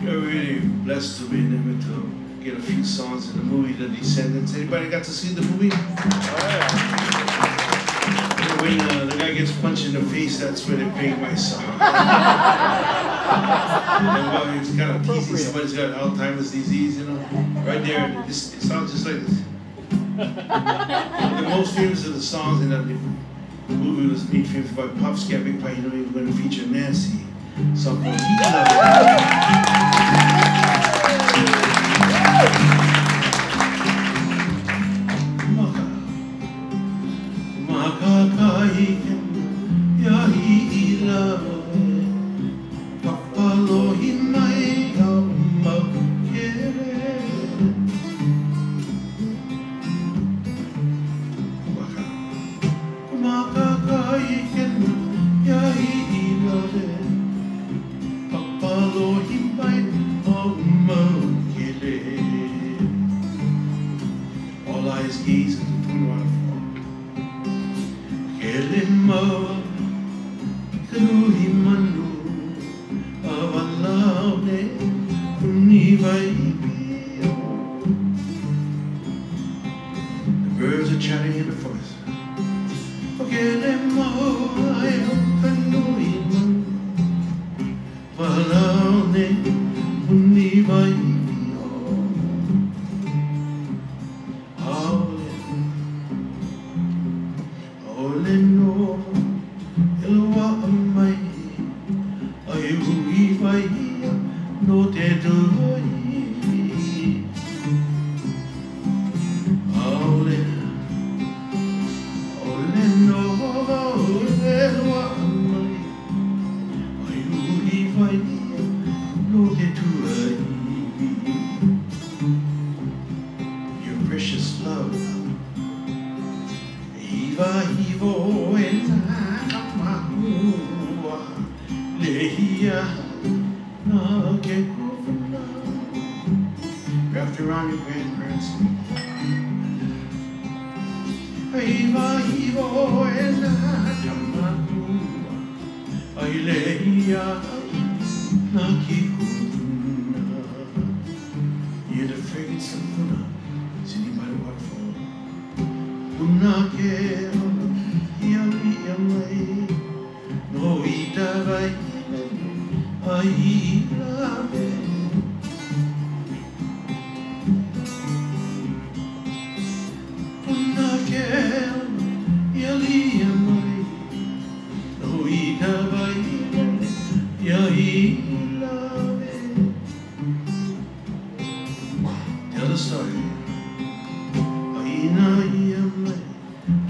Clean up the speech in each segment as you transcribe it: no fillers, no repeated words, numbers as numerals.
We're really blessed to be able to get a few songs in the movie The Descendants. Anybody got to see the movie? Oh, yeah. When the guy gets punched in the face, that's where they played my song. And while he was kind of teasing somebody's got Alzheimer's disease, you know, right there, it sounds just like this. The most famous of the songs in that movie was made famous by Puff's Got Big Pie. You know, he was going to feature Nancy, song called Hula. All eyes gaze at the waterfall. Kelima Kahumoku Avalane Univaipio. The birds are chatting in the forest. Kelima Kahumoku Avalane Univaipio. No te doy. Ole no ole lo amai. Ayuhi vai no te doy. Your precious love. Iva ivo ena kamahua lehia. Wrapped around your grandparents. Aiva ivo ena tamakua aileia nakikuna. You're the fragrance of Hula sitting by the waterfall. Una kero iali amai no ita vai ai love. Tell the story. Aina iamai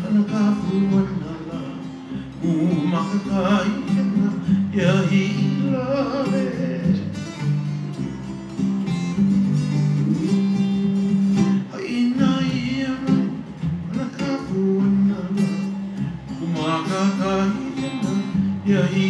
kanakapu wanala umakakai na yahi love. Aina iamai kanakapu wanala umakakai na yahi